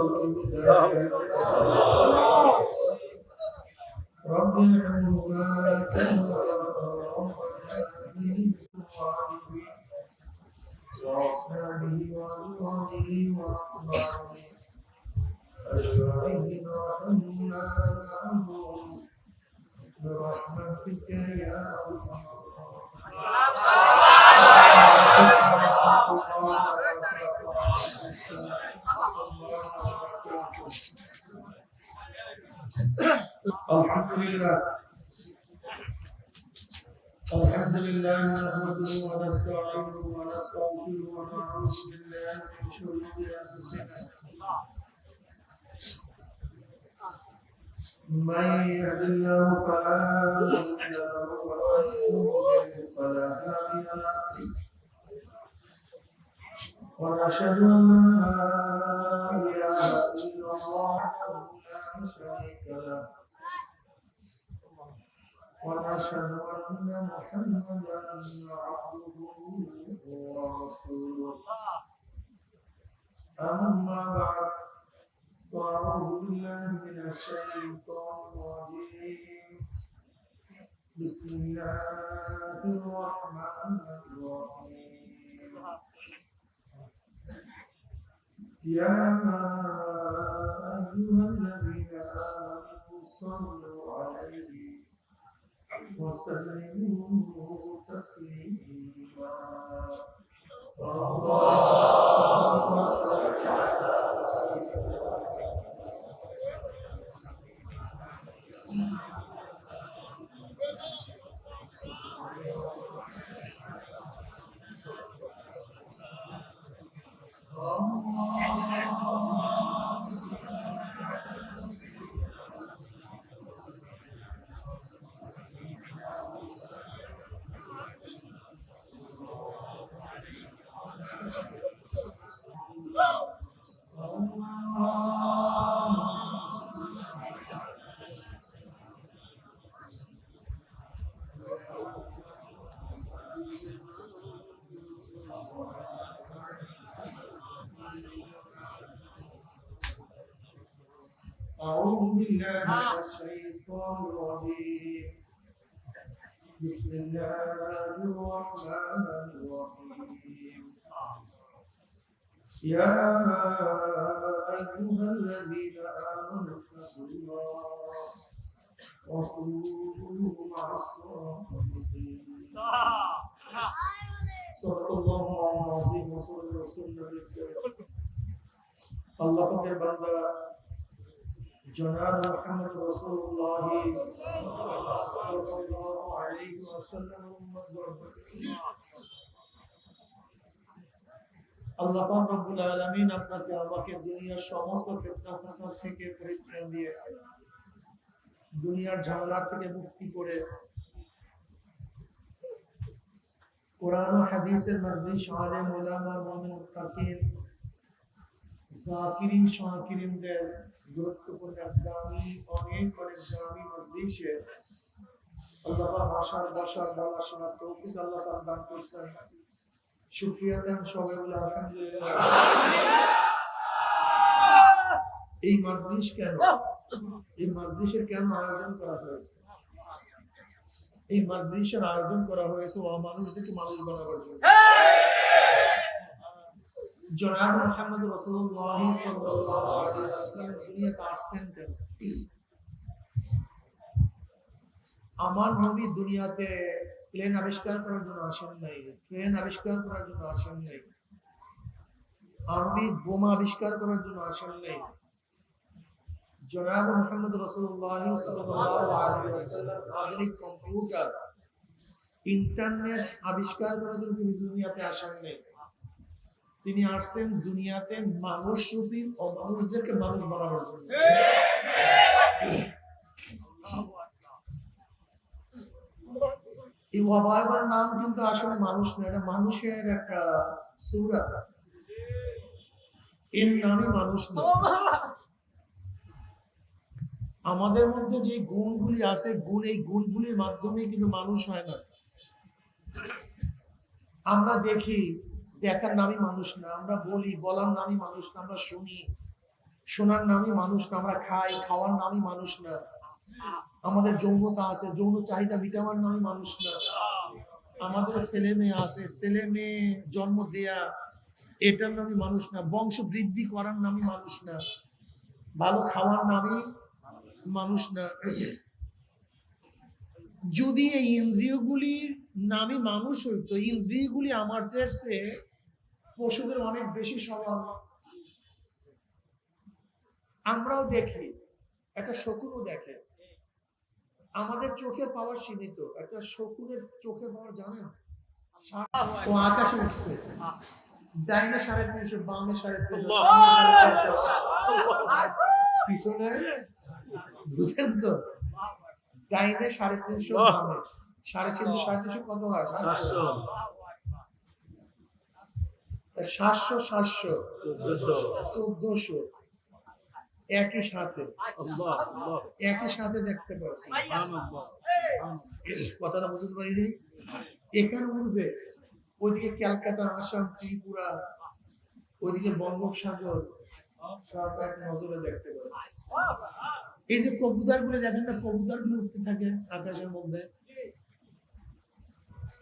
رب ارحمهما كما ربياني صغيرا وأصحابه وأزواجه وأقرانه أجمعين وارحمنا معهم برحمتك يا أرحم الحمد لله نحمده ونستعينه ونستغفره ونعوذ بالله من شرور أنفسنا من يهد الله فلا مضل له ومن يضلل فلا هادي له ونشهد أن لا إله إلا الله وحده لا شريك له ونشهد أن محمدا عبده ورسوله أما بعد فأعوذ بالله من الشيطان الرجيم بسم الله الرحمن الرحيم يا أيها الذين آمنوا صلوا عليه وسلموا تسليما اللهم صل على سيدنا أعوذ بالله من الشيطان الرجيم بسم الله الرحمن الرحيم يا أيها الذين آمنوا اتقوا الله وكونوا مع الصادقين صدق الله العظيم وصدق رسول النبي الكريم الله পাকের বান্দা জনাব মুহাম্মদ রাসূলুল্লাহ সাল্লাল্লাহু আলাইহি ওয়াসাল্লাম আল্লাহ পাক রব্বুল আলামিন আপনাকে আমাকে দুনিয়ার সমস্ত ফিতনা ফাসাদ থেকে পরিত্রাণ দিয়ে দুনিয়ার ঝামেলা থেকে মুক্তি করে কোরআন ও হাদিসের মজলিস আলেম উলামা মুমিন মুত্তাকিন জাকিরিন শাকিরিনদের গুরুত্বপূর্ণ দামি অনেক দামি মজলিসে আল্লাহ পাক আশার বসার বলা শোনার তৌফিক আল্লাহ পাক দান করেছেন শুকরিয়া দেন সবাই বলে আলহামদুলিল্লাহ এই মজলিস কেন এই মজলিসের কেন আয়োজন করা হয়েছে এই মজলিসের আয়োজন করা হয়েছে ও মানুষদেরকে মানুষ বানাবার জন্য জনাব মুহাম্মদ রাসূলুল্লাহ সাল্লাল্লাহু আলাইহি ওয়াসাল্লাম দুনিয়াতে আসছেন কেন আমার নবী দুনিয়াতে প্লেন আবিষ্কার করার জন্য আসেন নাই ট্রেন আবিষ্কার করার জন্য আসেন নাই আণবিক বোমা আবিষ্কার করার জন্য আসেন নাই জনাব মুহাম্মদ রাসূলুল্লাহ সাল্লাল্লাহু আলাইহি ওয়াসাল্লাম আধুনিক কম্পিউটার ইন্টারনেট আবিষ্কার করার জন্য তিনি দুনিয়াতে আসেন নাই তিনি আসছেন দুনিয়াতে মানুষরূপী অমানুষদেরকে মানুষ বানাবার জন্য এই ওয়াবাইবার নাম কিন্তু আসলে মানুষ না এটা মানুষের একটা সূরা এর নামই মানুষ না আমাদের মধ্যে যে গুণগুলি আছে এই গুণগুলির মাধ্যমে কিন্তু মানুষ হয় না আমরা দেখি দেখার নামই মানুষ না আমরা বলি বলার নামই মানুষ না আমরা শুনি সোনার নামই মানুষ না, আমরা খাই, খাওয়ার নামই মানুষ না। আমাদের যৌনতা আছে, যৌন চাহিদা মিটাবার নামই মানুষ না। আমাদের ছেলে মেয়ে আছে, ছেলে মেয়ে জন্ম দেয়া এটার নামই মানুষ না। বংশ বৃদ্ধি করার নামই মানুষ না। ভালো খাওয়ার নামই মানুষ না। যদি এই ইন্দ্রিয়গুলির নামই মানুষ হইতো, ইন্দ্রিয়গুলি আমাদের চেয়ে পশুদের অনেক বেশি স্বভাব। আমরাও দেখি, একটা শকুনও দেখে। আমাদের চোখের পাওয়ার সীমিত, একটা শকুনের চোখের পাওয়ার জানেন? ও আকাশে উঠছে, ডাইনে 350, বামে 350, পিছনে, বুঝেন তো? ডাইনে 350, বামে 350, 350 কত হয়? 700, 700, 1400 একই সাথে দেখতে পাচ্ছি। কথাটা বুঝতে পারিনি? এখানে উঠবে, ওইদিকে ক্যালকাটা, আসাম, ত্রিপুরা, ওইদিকে বঙ্গোপসাগর, সব এক নজরে দেখতে পাবে। এই যে কবুতর গুলো দেখেন না, কবুতর গুলো উঠতে থাকে আকাশের মধ্যে।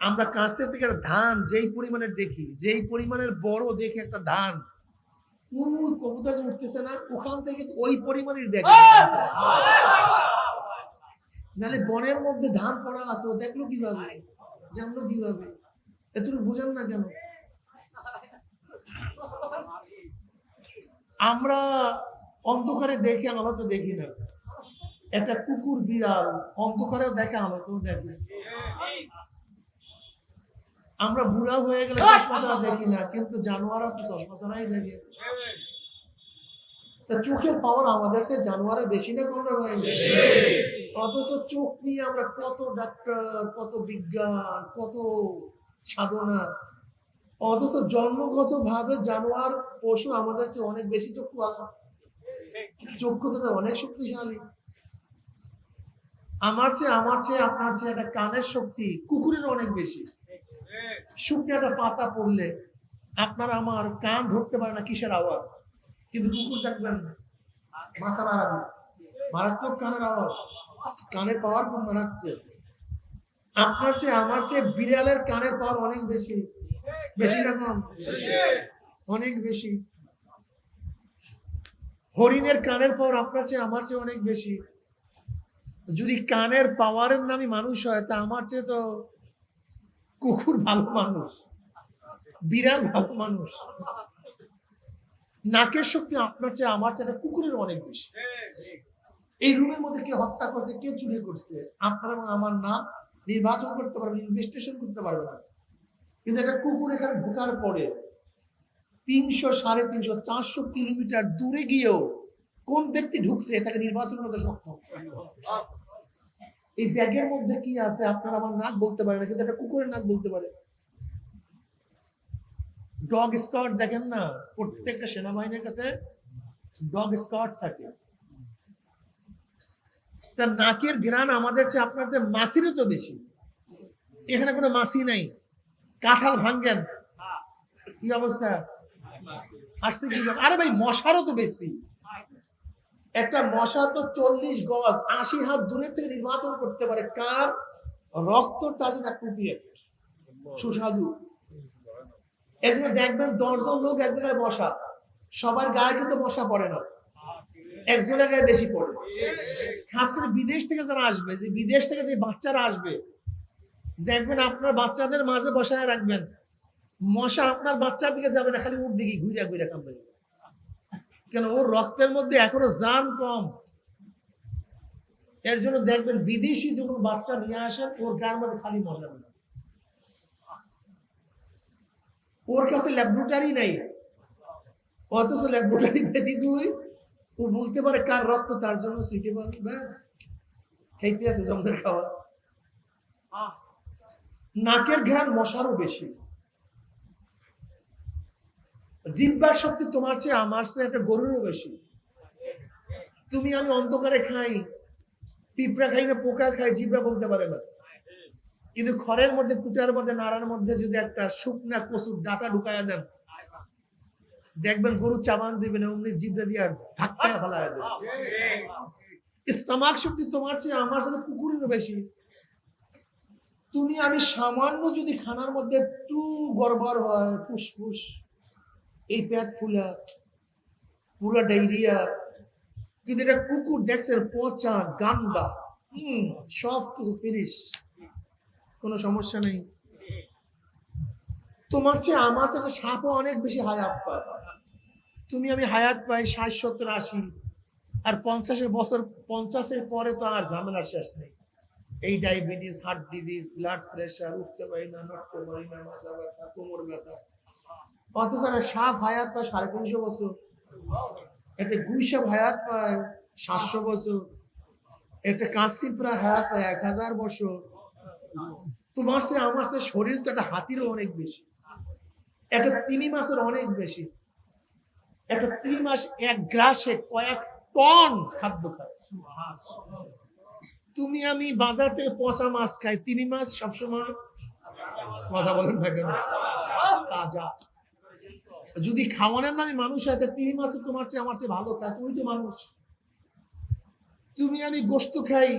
আমরা কাছের থেকে ধান যেই পরিমাণের দেখি, যেই পরিমাণের বড় দেখে একটা ধান, ওই কবুতর যে উঠতেছে না, ওখান থেকে ওই পরিমাণের দেখে। নাহলে বনের মধ্যে ধান পড়া আছে, ও দেখলো কিভাবে, জানলো কিভাবে? এতটুকু বোঝেন না কেন? আমরা অন্ধকারে দেখে আলোতে দেখি না। একটা কুকুর, বিড়াল অন্ধকারেও দেখে, আলোতেও দেখে। আমরা বুড়া হয়ে গেলে চশমা ছাড়া দেখি না, কিন্তু জানোয়াররা তো চশমা ছাড়াই দেখে। তা চোখের পাওয়ার আমাদের সে জানোয়ারের বেশি না কম? অথচ চোখ নিয়ে আমরা কত ডাক্তার, কত বিজ্ঞান, কত সাধনা, অথচ জন্মগত ভাবে জানোয়ার পশু আমাদের চেয়ে অনেক বেশি চক্ষু আলো, চক্ষু তাদের অনেক শক্তিশালী। আমার চেয়ে আপনার চেয়ে একটা কানের শক্তি কুকুরের অনেক বেশি। শুকনো একটা পাতা পড়লে আপনার আমার কান ধরতে পারে না কিসের আওয়াজ, কিন্তু কুকুর দেখবেন মাথা নাড়া দিচ্ছে, মারাত্মক কানের আওয়াজ, কানের পাওয়ার খুব মারাত্মক। আপনার চেয়ে আমার চেয়ে বিড়ালের কানের পাওয়ার অনেক বেশি। বেশি না কম? অনেক বেশি। হরিণের কানের পাওয়ার আপনার চেয়ে আমার চেয়ে অনেক বেশি। যদি কানের পাওয়ারের নামই মানুষ হয়, তা আমার চেয়ে তো কুকুর ভালো মানুষ, বিড়াল ভালো মানুষ। নাকের শক্তি আপনার চেয়ে আমার চেয়ে কুকুরের অনেক বেশি। এই রুমের মধ্যে কে হত্যা করছে, কে চুরি করছে, আপনার এবং আমার নাম নির্বাচন করতে পারবে, ইনভেস্টিগেশন করতে পারবে না। কিন্তু একটা কুকুর এখানে ঢোকার পরে 300, 350, 400 কিলোমিটার দূরে গিয়েও কোন ব্যক্তি ঢুকছে তাকে নির্বাচন করতে সক্ষম। এই ব্যাগের মধ্যে কি আছে আপনার আমার নাক বলতে পারে না, কিন্তু একটা কুকুরের নাক বলতে পারে। ডগ স্কোয়াড দেখেন না, প্রত্যেকটা সেনাবাহিনীর কাছে ডগ স্কোয়াড থাকে। তার নাকের ঘ্রাণ আমাদের চেয়ে আপনার চেয়ে মাছিরও তো বেশি। এখানে কোনো মাছি নাই। কাঁঠাল ভাঙ্গেন, কি অবস্থা আসছে কি? আরে ভাই, মশারও তো বেশি। একটা মশা তো 40 গজ 80 হাত দূরের থেকে নির্বাচন করতে পারে কার রক্ত, তার জন্য একটা সুস্বাদু। এর জন্য দেখবেন 10 জন লোক এক জায়গায় বসা, সবার গায়ে কিন্তু মশা পড়ে না, একজনের গায়ে বেশি পড়ে। খাস করে বিদেশ থেকে যারা আসবে, যে বিদেশ থেকে যে বাচ্চারা আসবে, দেখবেন আপনার বাচ্চাদের মাঝে বসায় রাখবেন, মশা আপনার বাচ্চার দিকে যাবে না, খালি ওর দিকে ঘুরে ঘুরে কামড়ে। কেন? ওর রক্তের মধ্যে এখনো জান কম। এর জন্য দেখবেন বিদেশি যখন বাচ্চা নিয়ে আসেন, ওর গায়ের মধ্যে খালি মশা। ওর কাছে ল্যাবরেটরি নাই, অথচ ল্যাবরেটরি ব্যতীত ও বলতে পারে কার রক্ত তার জন্য সুইটেবল। ব্যাস, খাইতে আছে জঙ্গলের খাওয়া। নাকের ঘ্রাণ মশারও বেশি। জিহ্বার শক্তি তোমার চেয়ে আমার চেয়ে একটা গরুরও বেশি। তুমি আমি অন্ধকারে খাই, পিঁপড়া খাই না পোকা খাই, জিহ্বা বলতে পারে না। কিন্তু খড়ের মধ্যে, কুটার মধ্যে, নাড়ার মধ্যে যদি একটা শুকনা কচুর ডাটা ঢুকাইয়া দেন, দেখবেন গরু চাবান দিবে না, অমনি জিভটা দিয়ে ধাক্কায় ফেলায় দেবে। স্টমাক শক্তি তোমার চেয়ে আমার সাথে কুকুরেরও বেশি। তুমি আমি সামান্য যদি খানার মধ্যে একটু গড়বড় হয়, ফুসফুস, এই পেট ফুলা, পুরা ডায়রিয়া, কিন্তু এটা কুকুর দেখছেন পচা গান্দা, সব কিছু ফিনিশ, কোনো সমস্যা নেই। তোমার চেয়ে আমার চেয়ে সাপও অনেক বেশি হায়াত পায়। তুমি আমি হায়াত পাই 60, 70, 80, আর 50 বছর, 50-এর পরে তো আর ঝামেলার শেষ নেই। এই diabetes, heart disease, blood pressure, উঠতে পারি না, নড়তে পারি না, মাথা ব্যথা, কোমর ব্যথা। অথচ সাপ হায়াত পায় 350 বছর, একটা গুই সাপ হায়াত পায় 700 বছর, একটা কাঁচিপড়া হায়াত পায় 1000 বছর। তোমার চেয়ে আমার চেয়ে শরীর তো একটা হাতিরও অনেক বেশি, একটা তিমি মাছের অনেক বেশি। একটা তিমি মাছ এক গ্রাসে কয়েক টন খাদ্য খায়। তুমি আমি বাজার থেকে পচা মাছ খাই, তিমি মাছ সবসময়, কথা বলেন না কেন, তাজা। যদি খাওয়ানোর নামে মানুষ হয়, তিমি মাছ তোমার চেয়ে আমার চেয়ে ভালো খায়, তুমি তো মানুষ। তুমি আমি গোস্ত খাই,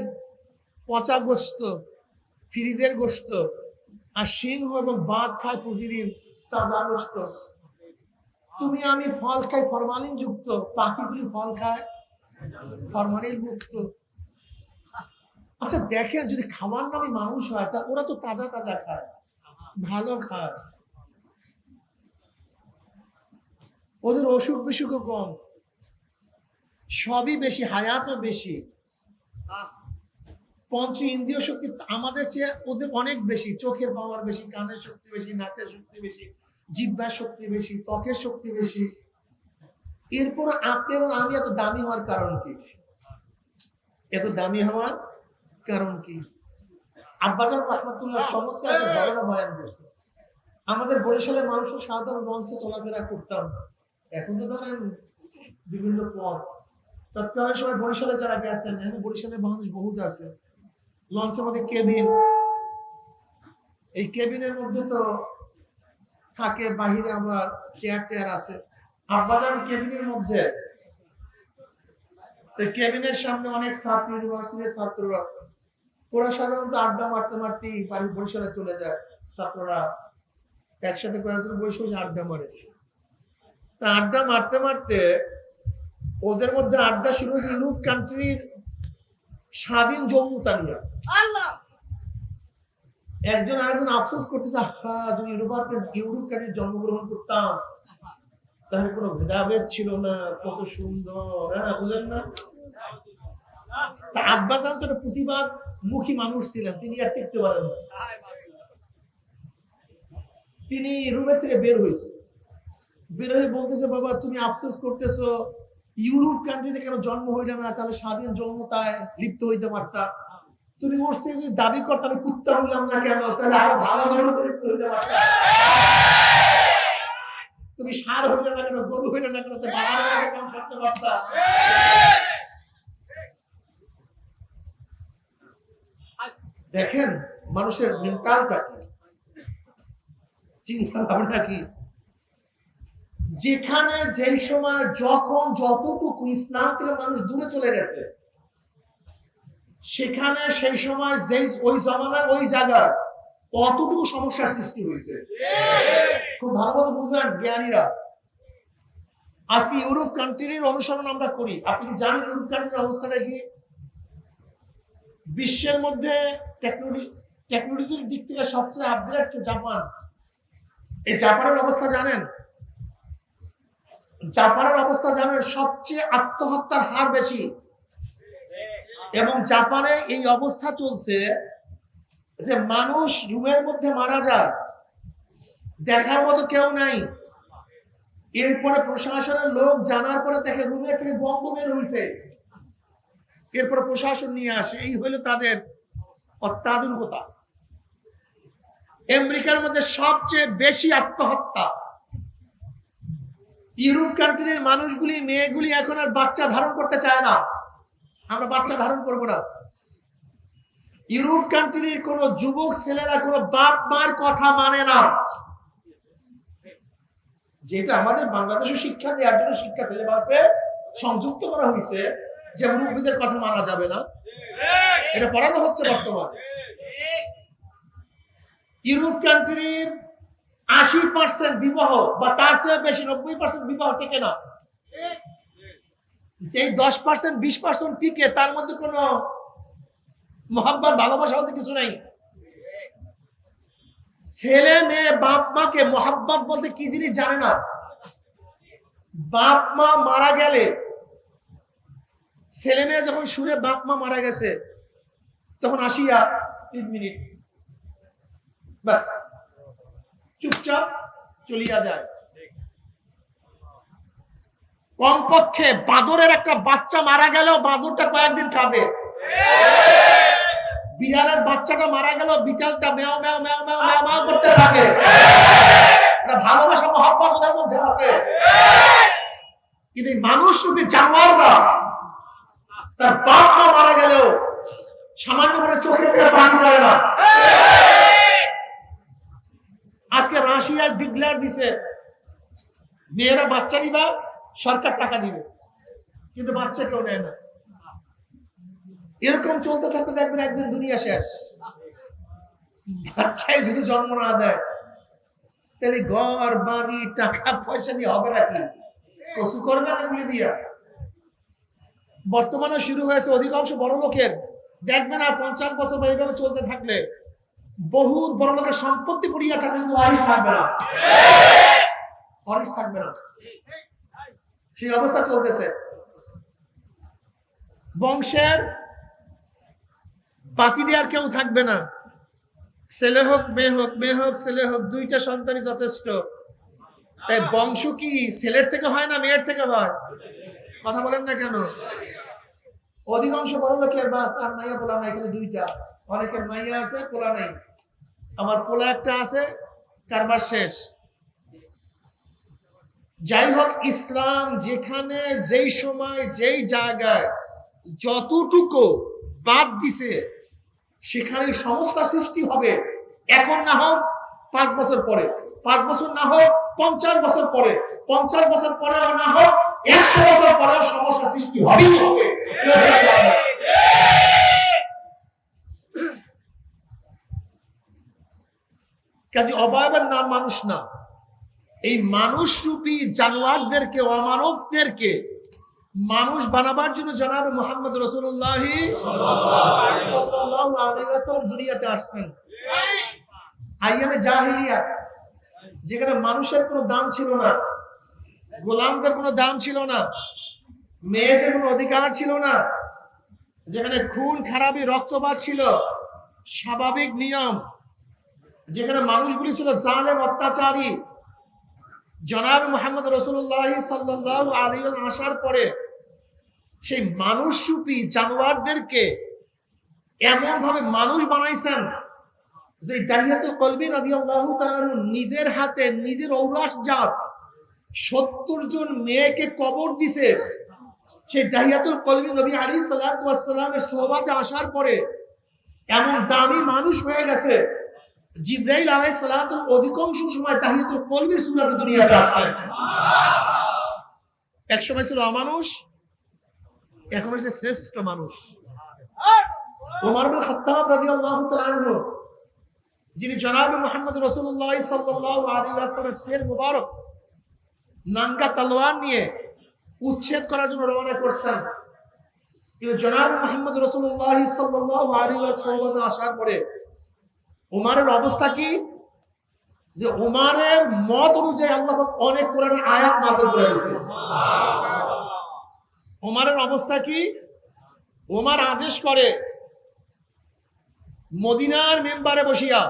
পচা গোস্ত, ফ্রিজের গোস্ত, আর সিংহ এবং বাঘ খায় প্রতিদিন তাজা গোস্ত। তুমি আমি ফল খাই ফরমালিন যুক্ত, পাখিগুলি ফল খায় ফরমালিন মুক্ত। আচ্ছা দেখেন, যদি খাওয়ার নামে মানুষ হয়, তা ওরা তো তাজা তাজা খায়, ভালো খায়, ওদের অসুখ বিসুখও কম, সবই বেশি, হায়াতও বেশি। পঞ্চ ইন্দ্রিয় শক্তি আমাদের চেয়ে ওদের অনেক বেশি। চোখের পাওয়ার বেশি, কানের শক্তি বেশি, নাকের শক্তি বেশি, জিহ্বার শক্তি বেশি, ত্বকের শক্তি বেশি। এরপর আপনি এবং আমি এত দামি হওয়ার কারণ কি? এত দামি হওয়ার কারণ কি? আব্বাজান রাহমাতুল্লাহ চমৎকার একটা ধারণা বয়ান করছে। আমাদের বরিশালের মানুষও সাধারণ লঞ্চে চলাফেরা করতাম, এখন তো ধরেন বিভিন্ন পথ। তৎকালীন সময় বরিশালে যারা গেছেন, এখন বরিশালের মানুষ বহুত আছে। লঞ্চের মধ্যে কেবিন, এই কেবিনের মধ্যে তো থাকে, বাহিরে আবার চেয়ার টেয়ার আছে। আব্বাজান কেবিনের মধ্যে, কেবিনের সামনে অনেক ছাত্র, ইউনিভার্সিটির ছাত্ররা, ওরা সাধারণত আড্ডা মারতে মারতেই বাড়ি বরিশালে চলে যায়। ছাত্ররা একসাথে কয়েকজন বসে বসে আড্ডা মারে। তা আড্ডা মারতে মারতে ওদের মধ্যে আড্ডা শুরু হয়েছে ইউরোপ কান্ট্রির স্বাধীন যৌমতা নিয়ে। একজন আরেকজন আফসোস করতেছে, যদি ইউরোপ কান্ট্রির জন্মগ্রহণ করতাম তাহলে কোনো ভেদাভেদ ছিল না, কত সুন্দর, হ্যাঁ বুঝেন না? তা আব্বাজান তো একটা প্রতিবাদ মুখী মানুষ ছিলেন, তিনি আর টিকতে পারেন না। তিনি রুমের থেকে বের হয়েছে, বের হয়ে বলতেছে, বাবা তুমি আফসোস করতেছো ইউরোপ কান্ট্রিতে কেন জন্ম হইলে না, তাহলে স্বাধীন জন্মতায় লিপ্ত হইতে পারতা। তুমি ওর সে যদি দাবি করতে আমি কুত্তা হইলাম না কেন, তাহলে আরো ভালো ধর্মতে লিপ্ত হইতে পারতা। তুমি ষাঁড় হইলে না কেন, গরু হইলে না কেন, কাম করতে পারতা। দেখেন মানুষের মেন্টালটা কি, চিন্তা ভাবনা কি। যেখানে যেই সময় যখন যতটুকু ইসলাম থেকে মানুষ দূরে চলে গেছে, সেখানে সেই সময় যেই ওই জমানায় ওই জায়গায় কতটুকু সমস্যার সৃষ্টি হয়েছে খুব ভালো মতো বুঝবেন জ্ঞানীরা। আজকে ইউরোপ কান্ট্রির অনুসরণ আমরা করি। আপনি কি জানেন ইউরোপ কান্ট্রির অবস্থাটা কি? বিশ্বের মধ্যে টেকনোলজির দিক থেকে সবচেয়ে আপগ্রেড জাপান। এই জাপানের অবস্থা জানেন? জাপানের অবস্থা জানেন? সবচেয়ে আত্মহত্যার হার বেশি। এবং জাপানে এই অবস্থা চলছে যে মানুষ রুমের মধ্যে মারা যায়, দেখার মতো কেউ নাই। এরপরে প্রশাসনের লোক জানার পরে দেখে রুমের থেকে গন্ধ বের হয়েছে, এরপরে প্রশাসন নিয়ে আসে। এই হলো তাদের অত্যাধুনিকতা। আমেরিকার মধ্যে সবচেয়ে বেশি আত্মহত্যা। ইউরোপ কান্ট্রির মানুষগুলি, মেয়েগুলি এখন আর বাচ্চা ধারণ করতে চায় না। আমরা বাচ্চা ধারণ করব না। ইউরোপ কান্ট্রির কোন যুবক ছেলেরা কোন বাপ মার কথা মানে না। যেটা আমাদের বাংলাদেশে শিক্ষা দেওয়ার জন্য শিক্ষা সিলেবাসে সংযুক্ত করা হয়েছে, যে মুরব্বীদের কথা মানা যাবে না, এটা পড়ানো হচ্ছে বর্তমানে। ইউরোপ কান্ট্রির 80% বিবাহ বা তার চেয়ে বেশি 90% বিবাহ টিকে না। সেই 10% 20% টিকে, তার মধ্যে কোনো মহব্বত ভালোবাসা বলতে কিছু নাই। ছেলে মেয়ে বাপ মাকে মহব্বত বলতে কি জিনিস জানে না। বাপ মা মারা গেলে, ছেলে মেয়ে যখন শুনে বাপ মা মারা গেছে, তখন আসিয়া 3 মিনিট বাস চুপচাপ চলিয়া যায়। কমপক্ষে বাদরের একটা বাচ্চা মারা গেলেও বাদরটা কয়েকদিন কাঁদে। বিড়ালের বাচ্চাটা মারা গেল, বিড়ালটা ম্যাও ম্যাও ম্যাও ম্যাও ম্যাও ম্যাও করতে থাকে। এটা ভালোবাসা মহব্বত ওদের মধ্যে আছে। কিন্তু মানুষ রূপী জানোয়াররা তার বাপ মা মারা গেলেও সামান্য করে চোখে দিয়ে পানি পড়ে না। আজকে রাশিয়ায় ডিক্লেয়ার দিছে, মেয়েরা বাচ্চা নিবা, সরকার টাকা দিবে, কিন্তু বাচ্চা কেউ নেয় না। এরকম চলতে থাকবে, দেখবেন একদিন দুনিয়া শেষ। বাচ্চাই যদি জন্ম না দেয়, তাহলে ঘর বাড়ি টাকা পয়সা দিয়ে হবে নাকি? কসু করবে এগুলি দিয়া। বর্তমানে শুরু হয়েছে অধিকাংশ বড় লোকের, দেখবেন আর 50 বছর এইভাবে চলতে থাকলে বহুত বড় লোকের সম্পত্তি পড়িয়া থাকবে, কিন্তু ওয়ারিশ থাকবে না। ওয়ারিশ থাকবে না, সেই অবস্থা চলতেছে। বংশের বাতি দেওয়ার কেউ থাকবে না। ছেলে হোক মেয়ে হোক, মেয়ে হোক ছেলে হোক, 2টা সন্তানই যথেষ্ট। তাই বংশ কি ছেলের থেকে হয় না মেয়ের থেকে হয়? কথা বলেন না কেন? অধিকাংশ বড় লোকের বাস আর মাইয়া পোলা নাই, এখানে 2টা। অনেকের মাইয়া আছে, পোলা নাই। আমার পোলা একটা আছে, কারবার শেষ। যাই হোক, ইসলাম যেখানে যেই সময় যেই জায়গায় যতটুকু বাদ দিছে, সেখানে সমস্যা সৃষ্টি হবে। এখন না হোক 5 বছর পরে, 5 বছর না হোক 50 বছর পরে, 50 বছর পরেও না হোক 100 বছর পরেও সমস্যা সৃষ্টি হবেই হবে। কাজে অবয়বের নাম মানুষ না। এই মানুষ রূপী জানোয়ারদেরকে, অমানবদেরকে মানুষ বানাবার জন্য জনাব মুহাম্মদ রাসূলুল্লাহ সাল্লাল্লাহু আলাইহি ওয়াসাল্লাম দুনিয়াতে আসছেন। আইয়ামে জাহিলিয়াত, যেখানে মানুষের কোনো দাম ছিল না, গোলামদের কোনো দাম ছিল না, মেয়েদের কোনো অধিকার ছিল না, যেখানে খুন খারাপি রক্তপাত ছিল স্বাভাবিক নিয়ম, যেখানে মানুষগুলি ছিল জালেম অত্যাচারী, জনাব মুহাম্মদ রাসূলুল্লাহ সাল্লাল্লাহু আলাইহি ওয়াসাল্লাম আসার পরে সেই মানুষরূপী জানোয়ারদেরকে এমন ভাবে মানুষ বানাইছেন যে দাহিয়াতুল কলবি রাদিয়াল্লাহু তাআলা নিজের হাতে নিজের ঔরস জাত 70 জন মেয়েকে কবর দিছে। সেই দাহিয়াতুল কলবি নবী আলাইহিস সালাতু ওয়াস সালামের সোহবতে আসার পরে এমন দামি মানুষ হয়ে গেছে, জিবরাইল আলাইহিস সালাতু অধিকাংশ সময় দাহিয়াতুল কলবির সূরাতে দুনিয়াতে আসেন। এক সময় ছিল অমানুষ, এখন হচ্ছে শ্রেষ্ঠ মানুষ। ওমর ইবনে খাত্তাব রাদিয়াল্লাহু তাআলা আনহু, যিনি জনাব মুহাম্মদ রাসূলুল্লাহ সাল্লাল্লাহু আলাইহি ওয়াসাল্লামের সির মুবারক নাঙ্গা তলোয়ার নিয়ে উচ্ছেদ করার জন্য রওনা করছেন, কিন্তু জনাব মুহাম্মদ রাসূলুল্লাহ সাল্লাল্লাহু আলাইহি ওয়াসাল্লাম আসার পরে ওমরের অবস্থা কি? যে ওমরের মত অনুযায়ী আল্লাহ পাক অনেক কোরআনের আয়াত নাযিল করে দিয়েছেন। ওমরের অবস্থা কি? ওমর আদেশ করে মদিনার মেম্বারে বসিয়া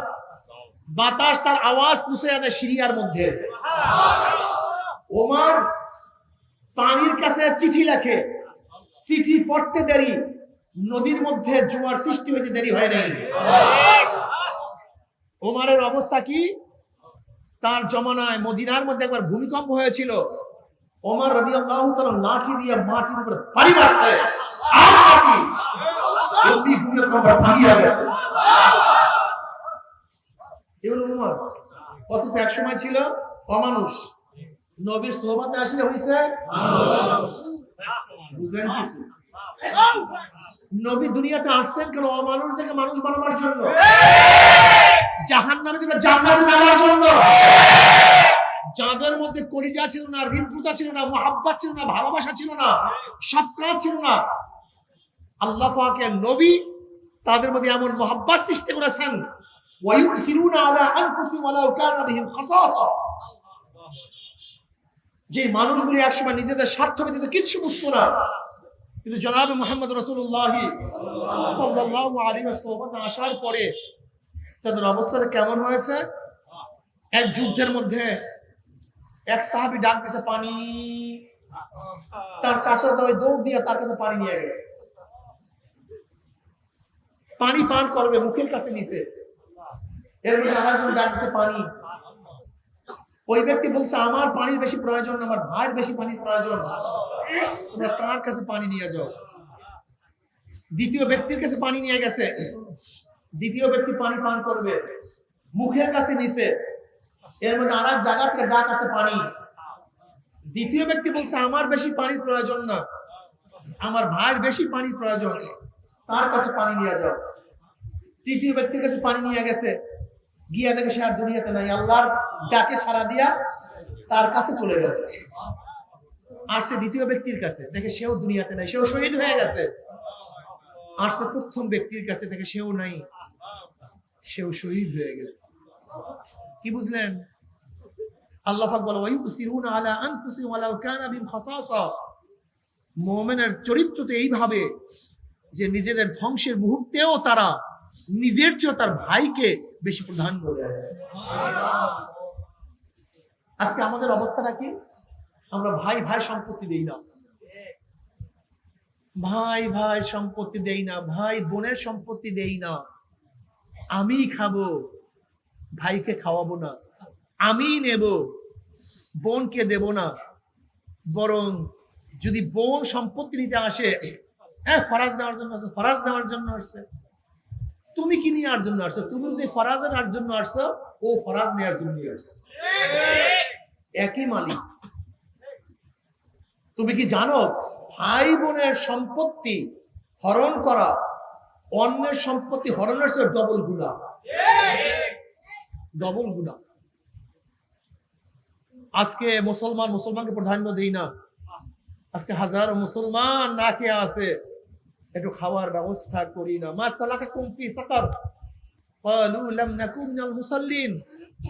বাতাস তার আওয়াজ পুষে আনে সিরিয়ার মধ্যে। ওমর পানির কাছে চিঠি লেখে, চিঠি পড়তে দেরি, নদীর মধ্যে জোয়ার সৃষ্টি হইতে দেরি হয় নাই। ওমরের অবস্থা কি? তার জমানায় মদিনার মধ্যে একবার ভূমিকম্প হয়েছিল, ওমর রাদিয়াল্লাহু তাআলা লাঠি দিয়ে মাটির উপর বাড়ি মারছে, আর মাটি এই ভূমিকম্প ভাঙিয়া গেছে। এগুলো ওমর অথচ এক সময় ছিল অমানুষ, নবীর সোহবতে আসলে হইছে বুঝেন কিছু? নবী দুনিয়াতে আসছেন কেন? অমানুষদেরকে মানুষ বানাবার জন্য, জাহান্নামে থেকে জান্নাতে নেওয়ার জন্য। যাদের মধ্যে কলিজা ছিল না, হৃদ্রতা ছিল না, মুহাব্বত ছিল না, ভালোবাসা ছিল না, শাফকাত ছিল না, আল্লাহ পাকের নবী তাদের মধ্যে এমন মুহাব্বত সৃষ্টি করেছেন, ওয়ায়ুসিরুনা আলা আনফুসিহিম ওয়ালাউ কানা বিহিম খাসাসা, যে মানুষগুলি একসময় নিজেদের স্বার্থ ব্যতীত কিচ্ছু বুঝতো না, কিন্তু জনাবে মুহাম্মদ রাসূলুল্লাহ সাল্লাল্লাহু আলাইহি ওয়াসাল্লাম আসার পরে তাদের অবস্থাটা কেমন হয়েছে? এক যুদ্ধের মধ্যে এক সাহাবী ডাক দিয়েছে পানি, তার চাচাতো ভাই দৌড় দিয়ে তার কাছে পানি নিয়ে গেছে, পানি পান করবে, মুখের কাছে নিছে। এর মধ্যে আরেকজন ডাক দিয়েছে পানি। ওই ব্যক্তি বলছে আমার পানির বেশি প্রয়োজন না, আমার ভাইয়ের বেশি পানির প্রয়োজন, তোমরা তার কাছে পানি নিয়ে যাও। দ্বিতীয় ব্যক্তির কাছে পানি নিয়ে গেছে, দ্বিতীয় ব্যক্তি পানি পান করবে, মুখের কাছে নিছে। এর মধ্যে আর এক জায়গা থেকে ডাক আছে পানি। দ্বিতীয় ব্যক্তি বলছে আমার বেশি পানির প্রয়োজন না, আমার ভাইয়ের বেশি পানির প্রয়োজন, তার কাছে পানি নিয়ে যাও। তৃতীয় ব্যক্তির কাছে পানি নিয়ে গেছে, গিয়া দেখে সে আর দুনিয়াতে নাই, আল্লাহর ডাকে সাড়া দিয়া তার কাছে চলে গেছে। আসছে দ্বিতীয় ব্যক্তির কাছে, দেখে সেও দুনিয়াতে নাই, সেও শহীদ হয়ে গেছে। আসছে প্রথম ব্যক্তির কাছে, দেখে সেও নাই, সেও শহীদ হয়ে গেছে। কি বুঝলেন? আল্লাহ পাক বলে ওয়ায়ুসিরুনা আলা আনফুসিহিম ওয়ালাউ কানা বিহিম খাসাসা, মুমিনের চরিত্রতে এইভাবে যে নিজেদের ধ্বংসের মুহূর্তেও তারা নিজের চেয়ে তার ভাইকে বেশি প্রাধান্য দেয়। আজকে আমাদের অবস্থাটা কি? আমরা ভাই ভাই সম্পত্তি দেই না, ভাই ভাই সম্পত্তি দেই না, ভাই বোনের সম্পত্তি দেই না। আমি খাবো, ভাইকে খাওয়াবো না, আমি নেব, বোনকে দেব না। বরং যদি বোন সম্পত্তি নিতে আসে, ফরাজ নেওয়ার জন্য আসছে, ফরাজ নেওয়ার জন্য আসছে। তুমি কি নিয়ে আর জন্য আসছো? তুমি যে ফরাজ নেওয়ার জন্য আসছো, ও ফরাজ নেওয়ার জন্য আসছে, একই মালিক। তুমি কি জানো ভাই বোনের সম্পত্তি হরণ করা অন্যের সম্পত্তি হরণের চেয়ে ডবল গুনাহ, ডবল গুনাহ। আজকে মুসলমানকে প্রাধান্য দেই না। আজকে হাজারো মুসলমান না খেয়ে আছে, একটু খাওয়ার ব্যবস্থা করি না। মা সালাকাকুম ফি সাকার ক্বালু লাম নাকু মিনাল মুসাল্লিন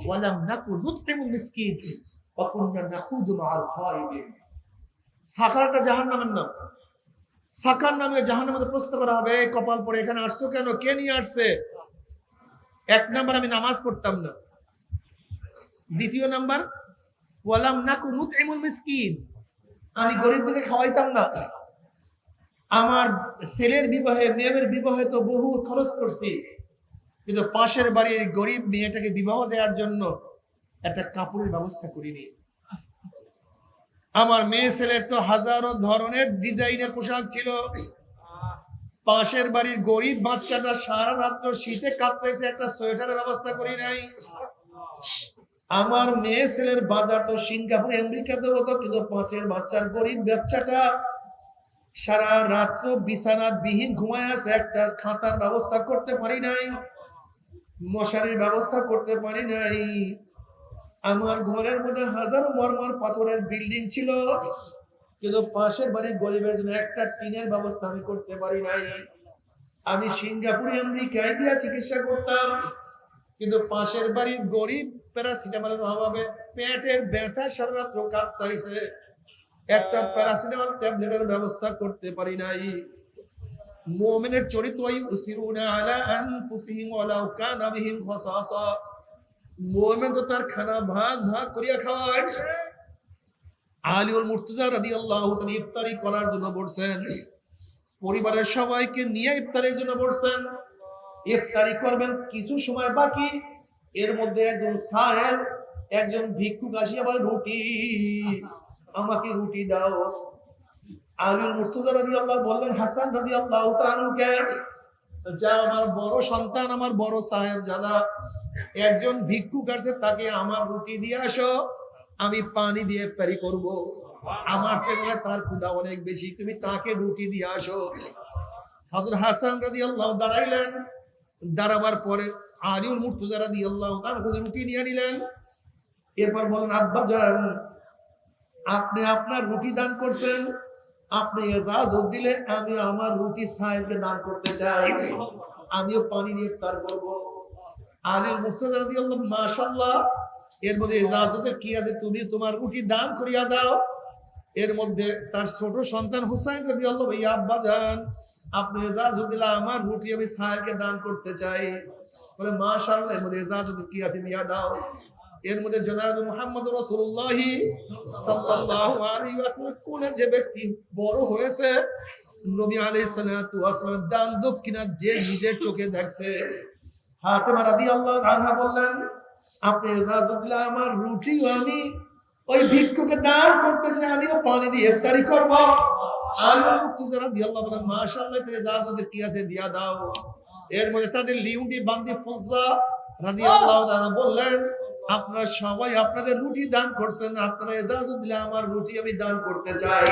ওয়া লাম নাকু নুতইমুল মিসকিন ওয়া কুননা নাখুদু মাআল খায়িবিন। সাকারটা জাহান্নামের নাম। সাকার নামে জাহান্নামে প্রশ্ন করা হবে, কপাল পরে এখানে আসছো কেন, কে নিয়ে আসছে? এক নাম্বার, আমি নামাজ পড়তাম না। দ্বিতীয় নাম্বার, ওয়া লাম নাকু নুতইমুল মিসকিন, আমি গরিবদেরকে খাওয়াইতাম না। আমার ছেলের বিবাহে, মেয়ের বিবাহে তো বহু খরচ করছি, কিন্তু পাশের বাড়ির গরিব মেয়েটাকে বিবাহ দেওয়ার জন্য একটা কাপড়ের ব্যবস্থা করিনি। আমার মেয়ে ছেলের তো হাজারো ধরনের ডিজাইনের পোশাক ছিল, পাশের বাড়ির গরিব বাচ্চাটা সারা রাত্র শীতে কাঁপতেছে, একটা সোয়েটারের ব্যবস্থা করি নাই। আমার মেয়ে ছেলের বাজার তো সিঙ্গাপুর আমেরিকাতে হতো, কিন্তু পাশের বাচ্চার গরিব বাচ্চাটা সারা রাত্র বিছানা বিহীন ঘুমায় আছে, একটা খাতার ব্যবস্থা করতে পারি নাই, মশারির ব্যবস্থা করতে পারি নাই। আমার ঘরের মধ্যে হাজারো মরমর পাথরের বিল্ডিং ছিল, কিন্তু পাশের বাড়ির গরিবের জন্য একটা টিনের ব্যবস্থা আমি করতে পারি নাই। আমি সিঙ্গাপুরে আমেরিকায় গিয়ে চিকিৎসা করতাম, কিন্তু পাশের বাড়ির গরিব প্যারাসিটামলের অভাবে পেটের ব্যথা সারা রাত্র কাঁদতেছে, একটা প্যারাসিটামল ট্যাবলেটের ব্যবস্থা করতে পারি নাই। মুমিনের চরিত্র ইউসিরুনা আলা আনফুসিহিম ওয়ালাউ কানা বিহিম খাসাসা, মুমিন তো তার খানা ভাগ ভাগ করিয়া খায়। আলিউল মুর্তজা রাদিয়াল্লাহু তাআলা ইফতারি করার জন্য বসছেন, পরিবারের সবাইকে নিয়ে ইফতারের জন্য বসছেন। ইফতারি করবেন, কিছু সময় বাকি, এর মধ্যে একজন সাহেব, একজন ভিক্ষুক আসিয়া বলে রুটি, আমাকে রুটি দাও। আলিউল মুর্তজা রাদিয়াল্লাহু বললেন হাসান রাদিয়াল্লাহু তাআলা আনহুকে, যা আমার বড় সন্তান, আমার বড় সাহেব জাদা, একজন ভিক্ষুক আছে, তাকে আমার রুটি দিয়ে আসো, আমি পানি দিয়ে ইফতারি করব। আমার চেয়ে তার ক্ষুধা অনেক বেশি, তুমি তাকে রুটি দিয়ে আসো। হযরত হাসান রাদিয়াল্লাহু দাঁড়াইলেন, দাঁড়াবার পরে আলীউল মুর্তজা রাদিয়াল্লাহু তাআলা রুটি নিয়ে নিলেন। এরপর বলেন, আব্বা জান, আপনি আপনার রুটি দান করছেন, আপনি ইজাজত দিলে আমি আমার রুটি সাহেবকে দান করতে চাই, আমিও পানি দিয়ে ইফতার করব। আলীউল মুর্তজা রাদিয়াল্লাহু, মাশাআল্লাহ, এর মধ্যে ইজাজতের কি আছে, তুমি তোমার রুটি দান করিয়া দাও। এর মধ্যে তার ছোট সন্তান হুসাইন রাদিয়াল্লাহু, ইয়া আব্বা জান, আপনি ইজাজত দিলে আমার রুটি আমি সাহেবকে দান করতে চাই। বলে মাশাআল্লাহ, এর মধ্যে ইজাজতের কি আছে, নিয়ে দাও। এর মধ্যে জনাব মুহাম্মদ রাসূলুল্লাহ সাল্লাল্লাহু আলাইহি ওয়াসাল্লাম কোনে যে ব্যক্তি বড় হয়েছে, নবী আলাইহিস সালাতু ওয়াসাল্লাম দান দক্ষিণা যে নিজের চোখে দেখছে। ফাতেমা রাদিয়াল্লাহু আনহা বললেন, আপনি ইজাজত দিলে আমার রুটিও আমি ওই ভিক্ষুকে দান করতে চাই, আমিও পানি দিয়ে ইফতারি করব। আলীউল মুর্তজা রাদিয়াল্লাহু আনহু, মাশাআল্লাহ, ইজাজতের কি আছে, দিয়া দাও। এর মধ্যে তাদের লিউন্ডি বান্দি ফজা রাদিয়াল্লাহু তাআলা বললেন, আপনারা সবাই আপনাদের রুটি দান করছেন, আপনারা ইজাজত দিলে আমার রুটি আমি দান করতে চাই,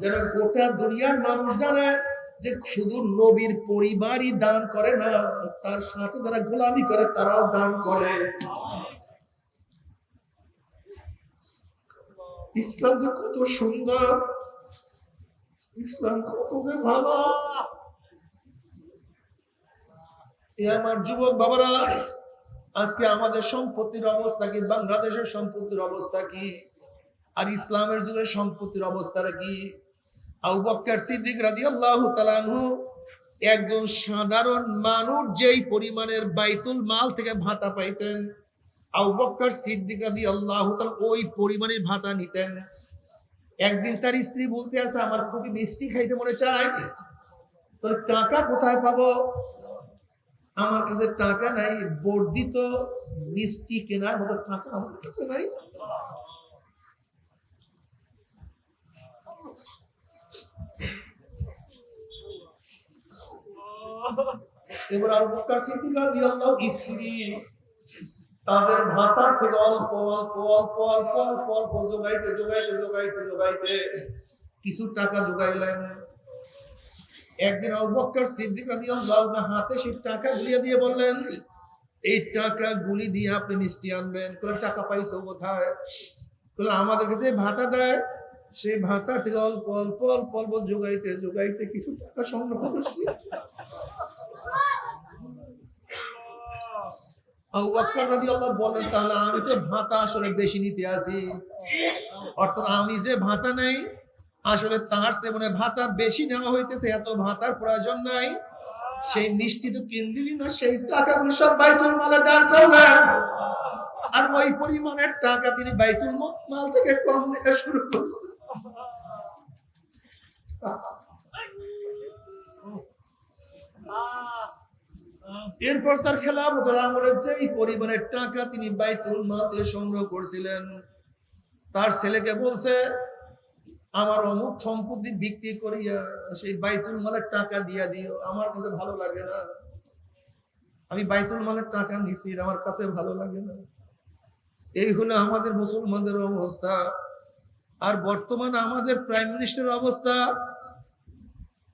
যেন গোটা দুনিয়ার মানুষ জানে যে শুধু নবীর পরিবারই দান করে না, তার সাথে যারা গোলামি করে তারাও দান করে। ইসলাম যে কত সুন্দর, ইসলাম কত যে ভালো। আমার যুবক বাবারা, আজকে আমাদের সম্পত্তির অবস্থা কি, বাংলাদেশের সম্পত্তির অবস্থা কি, আর ইসলামের যুগের সম্পত্তির অবস্থাটা কি? আবু বকর সিদ্দিক রাদিয়াল্লাহু তাআলা আনহু একজন সাধারণ মানুষ যেই পরিমাণের বাইতুল মাল থেকে ভাতা পাইতেন, আবু বকর সিদ্দিক রাদিয়াল্লাহু তাআলা ওই পরিমাণের ভাতা নিতেন। একদিন তার স্ত্রী বলতে আছে, আমার খুবই মিষ্টি খাইতে মনে চায়, তো টাকা কোথায় পাবো? আমার কাছে টাকা নাই, বর্ধিত মিষ্টি কেনার মতো টাকা আমার কাছে নাই। এবার আবু বকর সিদ্দিক রাদিয়াল্লাহু স্ত্রী তাদের ভাতা থেকে অল্প অল্প অল্প অল্প অল্প অল্প জোগাইতে জোগাইতে জোগাইতে জোগাইতে কিছু টাকা জোগাইলেন। একদিন আবু বকর সিদ্দিক রাদিয়াল্লাহু তাআলা হাতে সেই টাকা গুলিয়ে দিয়ে বললেন, এই টাকা গুলি দিয়ে আপনি মিষ্টি আনবেন। বলে টাকা পাইছো কোথায়? বলে আমাদেরকে যে ভাতা দেয় সেই ভাতা থেকে অল্প অল্প অল্প অল্প জোগাইতে জোগাইতে কিছু টাকা সংগ্রহ করছি। আবু বকর রাদিয়াল্লাহু বলেন, তাহলে আমি তো ভাতা আসলে বেশি নিতে আসি, অর্থাৎ আমি যে ভাতা নেই আসলে তার চেয়ে মনে ভাতা বেশি নেওয়া হইতেছে, এত ভাতার প্রয়োজন নাই। সেই মিষ্টি তো কিনলি না, সেই টাকাগুলো সব বাইতুল মালে দান করলেন। আর ওই পরিমাণের টাকা তিনি বাইতুল মাল থেকে কম নেওয়া শুরু করছেন। এরপর তার খেলাফতের আমলে যেই পরিমাণের টাকা তিনি বাইতুল মাল থেকে সংগ্রহ করছিলেন, তার ছেলেকে বলছে, আমার অমুক সম্পত্তি বিক্রি করিয়া সেই বাইতুল মালের টাকা দিয়া দিও, আমার কাছে ভালো লাগে না, আমি বাইতুল মালের টাকা নিছি, আমার কাছে ভালো লাগে না। এই হলো আমাদের মুসলমানদের অবস্থা। আর বর্তমানে আমাদের প্রাইম মিনিস্টারের অবস্থা,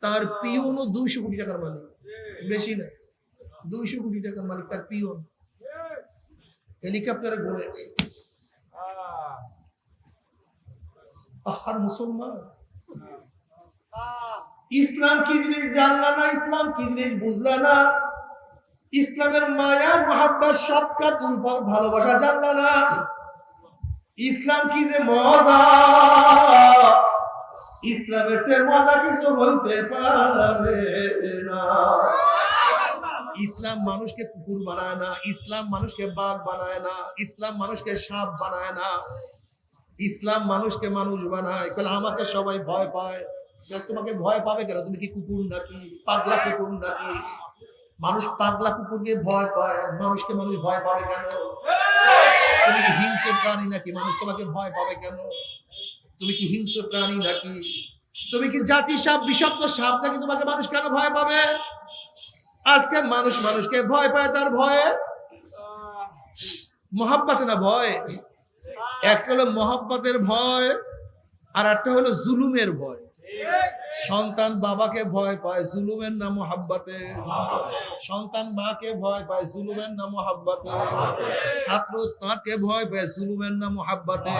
তার পিওনও 200 কোটি টাকার মালিক, বেশি না, 200 কোটি টাকার মালিক তার পিওন, হেলিকপ্টারে ঘুরে। আর মুসলমান ইসলাম কি জিনিস জানলা না, ইসলাম কি জিনিস বুঝলা না, ইসলামের মায়া মহাব্বত শফকাত উলফত ভালোবাসা জানলা না, ইসলাম কি যে মজা, ইসলামের সে মজা কিছু হইতে পারে না। ইসলাম মানুষকে কুকুর বানায় না, ইসলাম মানুষকে বাঘ বানায় না, ইসলাম মানুষকে সাপ বানায় না, ইসলাম মানুষকে মানুষ বানায়। কারণ আমাকে সবাই ভয় পায়, তোমাকে ভয় পাবে কেন? তুমি কি কুকুর নাকি, পাগলা কুকুর নাকি? মানুষ পাগলা কুকুরকে ভয় পায়, মানুষকে মানুষ ভয় পাবে কেন? তুমি কি হিংস্র প্রাণী নাকি? মানুষ তোমাকে ভয় পাবে কেন? তুমি কি হিংস্র প্রাণী নাকি? তুমি কি জাতি সাপ, বিষাক্ত সাপ নাকি? তোমাকে মানুষ কেন ভয় পাবে? আজকে মানুষ মানুষকে ভয় পায়, তার ভয়ে মহাব্বতে না ভয়। একটা হলো মহব্বতের ভয়, আর একটা হলো জুলুমের ভয়। সন্তান বাবাকে ভয় পায়, জুলুমের না মহাব্বতে? সন্তান মাকে ভয় পায়, জুলুমের না মহাব্বতে? ছাত্র উস্তাদকে ভয় পায়, জুলুমের না মহাব্বতে?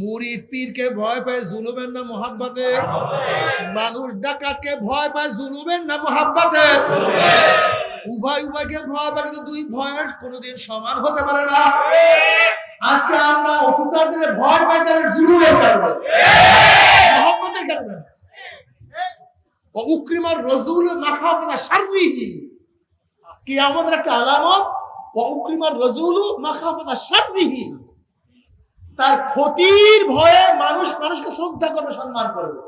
মুরিদ পীরকে ভয় পায়, জুলুমের না মহাব্বতে? মানুষ ডাকাতকে ভয় পায়, জুলুমের না মহাব্বতে? উভয় উভয়কে ভয় পায়, কিন্তু দুই ভয়ের কোনোদিন সমান হতে পারে না। আজকে আমরা অফিসারদের ভয় পাই তাদের জুলুমের কারণে, মহব্বতের কারণে। ও উকরিমার রাসূল মাখাফাতা শাররিহি, কিয়ামতের একটা আলামত। ও উকরিমার রাসূল মাখাফাতা শাররিহি, তার ক্ষতির ভয়ে মানুষ মানুষকে শ্রদ্ধা করবে, সম্মান করবে।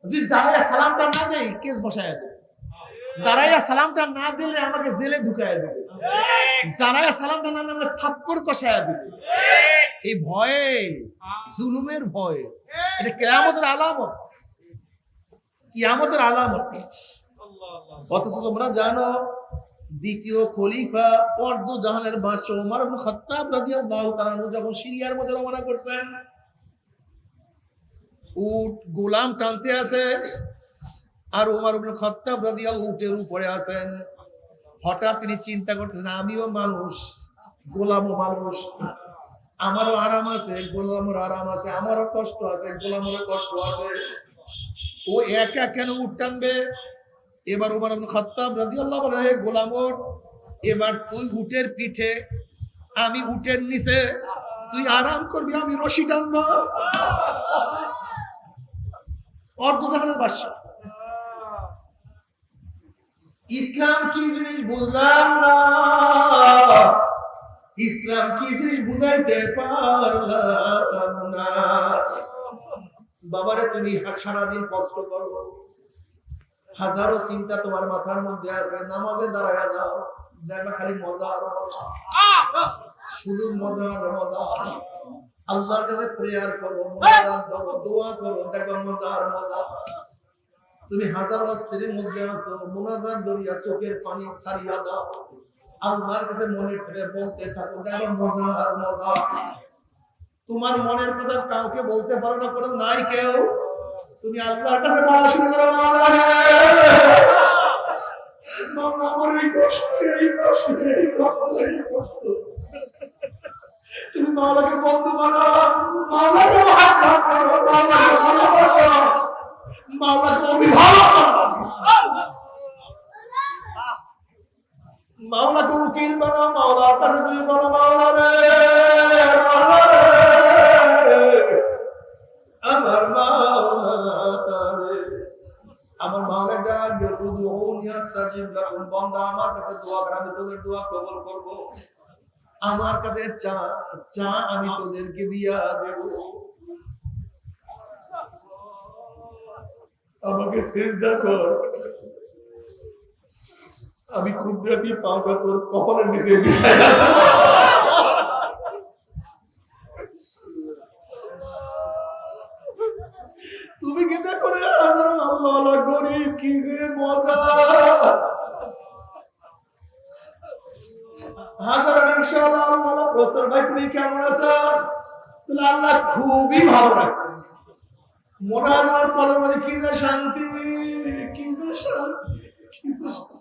যদি দাঁড়াইয়া সালামটা না দেই, কেস বসায় দেবে। দাঁড়াইয়া সালামটা না দিলে আমাকে জেলে ঢুকায় দেবে। দাঁড়াইয়া সালামটা না দিলে আমাকে থাপ্পড় কষায় দেবে। এই ভয়ে, জুলুমের ভয়, এটা কিয়ামতের আলামত, কিয়ামতের আলামত। অথচ তোমরা জানো দ্বিতীয় খলিফা অর্ধ জাহানের বাদশা ওমর ইবনে খাত্তাব রাদিয়াল্লাহু তাআলা আনহু যখন সিরিয়ার মধ্যে রওনা করছেন, উট গোলাম টানতে আছে, আর ওমর ইবনে খাত্তাব রাদিয়াল্লাহু উটের উপরে আছেন। হঠাৎ তিনি চিন্তা করতেছেন, আমিও মানুষ, গোলামও মানুষ, আমারও আরাম আছে, গোলামের আরাম আছে, আমারও কষ্ট আছে, গোলামেরও কষ্ট আছে। ও একা কেন উট টানবে? এবার ওমর ইবনে খাত্তাব রাদিয়াল্লাহু আনহু, হে গোলাম ওঠ, এবার তুই উটের পিঠে, আমি উটের নিচে, তুই আরাম করবি, আমি রশি টানবো। অর্ধ জাহানের বাদশা। ইসলাম কি জিনিস বুঝলাম না, ইসলাম কি জিনিস বুঝাইতে পারলাম না। বাবারে তুমি সারাদিন কষ্ট করো, হাজারো চিন্তা তোমার মাথার মধ্যে আছে, নামাজে দাঁড়ায়া যাও, দেখবা খালি মজা আর মজা, শুধু মজা আর মজা। আল্লাহর কাছে প্রেয়ার করো, মোনাজাত করো, দোয়া করো, দেখবা মজা আর মজা। তুমি হাজারো স্ত্রীর মধ্যে আছো, মোনাজাত দরিয়া চোখের পানি সারিয়া দাও, আল্লাহর কাছে মনে করে বলতে থাকো, দেখো মজা আর মজা। তোমার মনের কথা কাউকে বলতে পারো না, কোনো নাই কেউ, তুমি আল্লাহর কাছে বলা শুরু করো, মাওলা মাওলা আমার এই কষ্ট, এই কষ্ট, এই কষ্ট, এই কষ্ট। তুমি মাওলাকে বন্ধু বানাও, মাওলাকে মহব্বত করো, মাওলাকে ভালোবাসো, মাওলাকে অভিভাবক বানাও, মাওলাকে উকিল বানাও। মাওলার কাছে তুমি বলো, মাওলা রে, মাওলা রে, আমার মাওলা রে, আমার মাওলা ডাক দিয়ে উদউনি আস্তাজিব লাকুম, বান্দা আমার কাছে দোয়া কর, আমি তোদের দোয়া কবুল করব। আমার কাছে চা চা, আমি তোদেরকে দিয়া দেব। আমাকে সিজদা কর, আমি কুদরতি পাওয়া তোর কপালের নিচে বিছায়া। তুমি কি দেখো রে, হাজারো আল্লাহ আল্লাহ গরিব, কি যে মজা। হাজারো ইনশাআল্লাহ আল্লাহ আল্লাহ প্রস্তাব, ভাই তুমি কেমন আছো? তাহলে আল্লাহ খুবই ভালো লাগছে। মনে হয় আমার কলের মধ্যে কি যে শান্তি, কি যে শান্তি, কি যে শান্তি।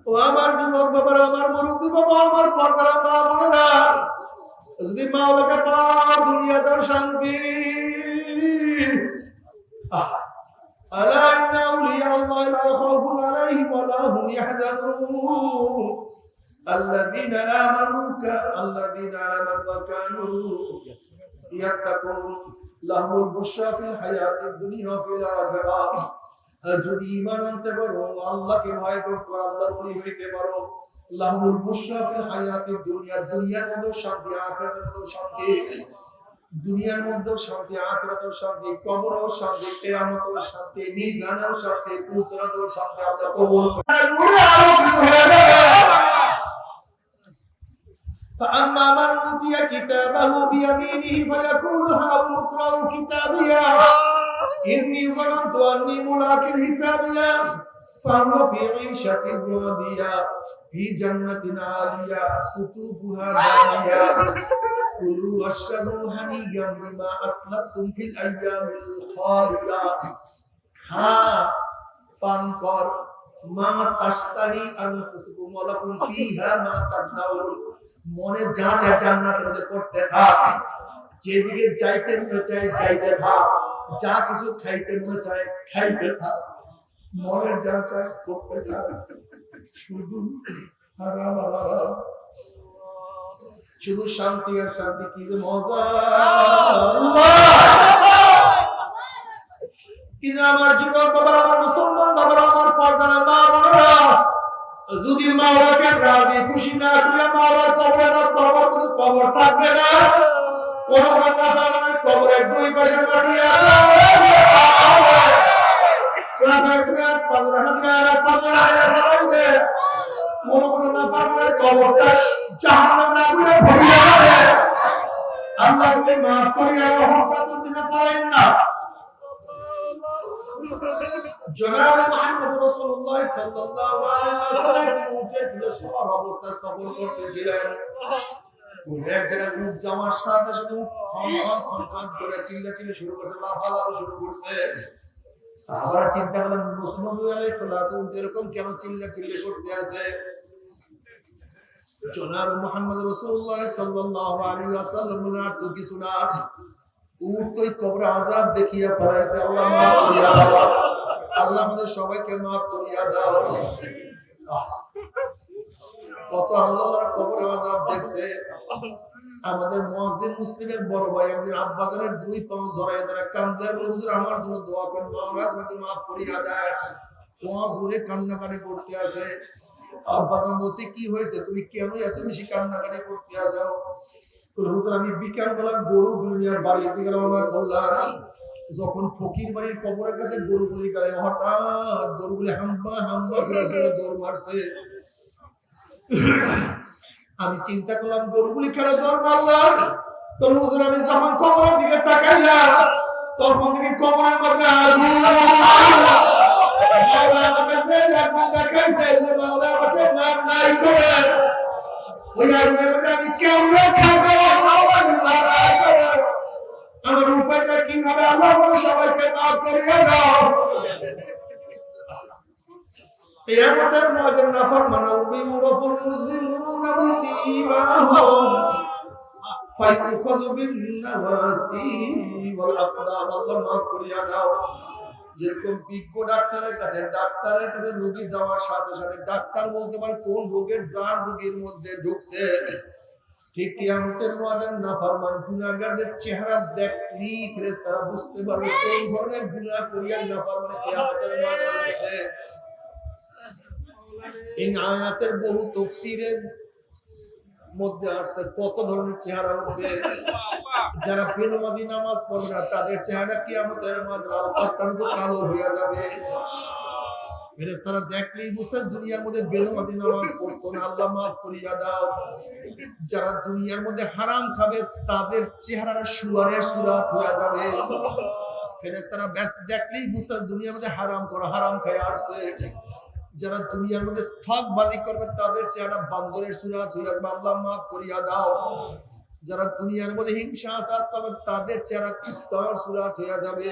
ও আমার যুবক বাবারা, আমার মুরব্বী বাবা, আমার পর্দারা মা বোনেরা, যদি মাওলাকে পাও, দুনিয়াতেও শান্তি। আলা ইন্না আউলিয়া আল্লাহ লা খাউফুন আলাইহিম ওয়া লা হুম ইয়াহজানুন আল্লাযীনা আমানু ওয়া কানু ইয়াত্তাকুন লাহুমুল বুশরা ফিল হায়াতিদ দুনিয়া ওয়া ফিল আখিরাহ। যদি ঈমান আনতে পারো, আল্লাহকে ভয় করতে পারো, আল্লাহর ওলি হইতে পারো, লাহুমুল বুশরা ফিল হায়াতিদ দুনিয়া, দুনিয়ার মধ্যে শান্তি, আখিরাতের মধ্যে শান্তি। দুনিয়ার মধ্যে শান্তি, আখিরাতেও শান্তি, কবরেও শান্তি, কিয়ামতেও শান্তি, মিজানেও শান্তি, পুরসরাতেও শান্তি। আল্লাহ কবুল করে, নূরে আলোকিত হয়ে যাবে। فأما من أوتي كتابه بيمينه فيقول هاؤم اقرءوا كتابيه إني ظننت أني ملاق حسابيه فهو في عيشة راضية ফি জান্নাতিন আলিয়া কুতুবুহা দানিয়া কুলু ওয়াশরাবু হানিয়াম বিমা আসলাফতুম ফিল আইয়ামিল খালিয়া। খা পান কর মা তাশতাহি আনফুসুকুম ওয়া লাকুম ফিহা মা তাদউন, মনে যা চায় জান্নাতের মধ্যে করতে থাক, যেদিকে যাইতে মনে চায় যাইতে থাক, যা কিছু খাইতে মনে চায় খাইতে থাক, মনে যা চায় করতে থাক, শুধু হারাম হারাম, শুধু শান্তি আর শান্তি। কি যে মজা! কিন্তু আমার যুবক বাবারা, আমার মুসলমান বাবারা, আমার পর্দার মা বোনেরা, যদি মাওলাকে রাজি খুশি না করে মাওলার কবরে না, কবর কিন্তু কবর থাকবে না। কোন কবরের দুই পাশে মাটিয়া কবরটা জাহান্নামের আগুনে ভরিয়ে যাবে। আল্লাহ তুমি মাফ করিয়া রহমত দিতে পারেন না। জনাব মুহাম্মদ রাসূলুল্লাহ সাল্লাল্লাহু আলাইহি ওয়াসাল্লাম উঠে সবার অবস্থা সফর করতেছিলেন। কোন এক জায়গায় উঠ যাওয়ার সাথে সাথে খন করে চিল্লাচিল্লি শুরু করছে, লাফালাফি শুরু করছে। সাহাবারা চিন্তা করলেন নবী আলাইহিস সালাতু এরকম কেন চিল্লাচিল্লি করতে আছে? জনাব মুহাম্মদ রাসূলুল্লাহ সাল্লাল্লাহু আলাইহি ওয়াসাল্লাম আর তো কিছু না, উট তো কবর আযাব দেখিয়া ফলাইছে। আল্লাহ মাফ করিয়া দাও, আল্লাহ আমাদের সবাইকে মাফ করিয়া দাও। কত আল্লাহর কবর আযাব দেখছে। আমাদের মুয়াজ্জিন মুসলিমের বড় ভাই একদিন আব্বাজানের দুই পা জড়ায় ধরে কান্দার, হুজুর আমার জন্য দোয়া করুন, আল্লাহ আমাকে মাফ করিয়া দেয়। ওয়াজ করে কান্নাকাটি করতে আছে। আব্বাজান বলছে কি হয়েছে, তুমি কেন এত বেশি কান্নাকাটি করতে আছো? হুজুর আমি বিকাল বেলা গরুগুলো নিয়ে বাড়ির দিকে রওনা করলাম, যখন ফকির বাড়ির কবরের কাছে গরুগুলি গেলে হঠাৎ গরুগুলি হাম্বা হাম্বা করে দৌড় মারছে। আমি চিন্তা করলাম গরুগুলি কেন দৌড় মারলাম? হুজুর আমি যখন কবরের দিকে তাকাইলাম তখন থেকে কবরের মধ্যে আমার উপায়টা কি হবে? আল্লাহ সবাইকে মাফ করিয়া দাও। কিয়ামতের ময়দানে নাফরমানা বিউরাফুল মুজরিমুনা বিসীমাহুম ফায়ুখাযু বিন নাওয়াসি ওয়াল আকদাম। আল্লাহ মাফ করিয়া দাও। যেরকম বিজ্ঞ ডাক্তারের কাছে রোগী যাওয়ার সাথে সাথে ডাক্তার বলতে পারে কোন রোগের জান রোগীর মধ্যে ঢুকছে, ঠিক কিয়ামতের ময়দানে নাফরমান গুনাহগারদের চেহারা দেখলেই ফেরেশতারা বুঝতে পারবে কোন ধরনের গুনাহ করিয়া নাফরমান কিয়ামতের ময়দানে আছে। এই আয়াতের বহু তাফসীরের মধ্যে আছে কত ধরনের চেহারা উঠবে। যারা বেনামাজি নামাজ পড়বে না তাদের চেহারা কিয়ামতের ময়দানে অত্যন্ত কালো হয়ে যাবে। ফেরেশতারা দেখলেই বুঝতেন দুনিয়ার মধ্যে বেনামাজি নামাজ পড়তো না, আল্লাহ মাফ করিয়া দাও। যারা দুনিয়ার মধ্যে হারাম খাবে তাদের চেহারাটা শুয়ারের সূরত হয়ে যাবে। ফেরেশতারা ব্যাস দেখলেই বুঝতেন দুনিয়ার মধ্যে হারাম করা, হারাম খায় আসছে। যারা দুনিয়ার মধ্যে ঠকবাজি করবে তাদের চেহারা বান্দরের সূরত হয়ে যাবে, আল্লাহ মাফ করিয়া দাও। যারা দুনিয়ার মধ্যে হিংসা আচার করবে তাদের চেহারা কুত্তার সূরত হয়ে যাবে।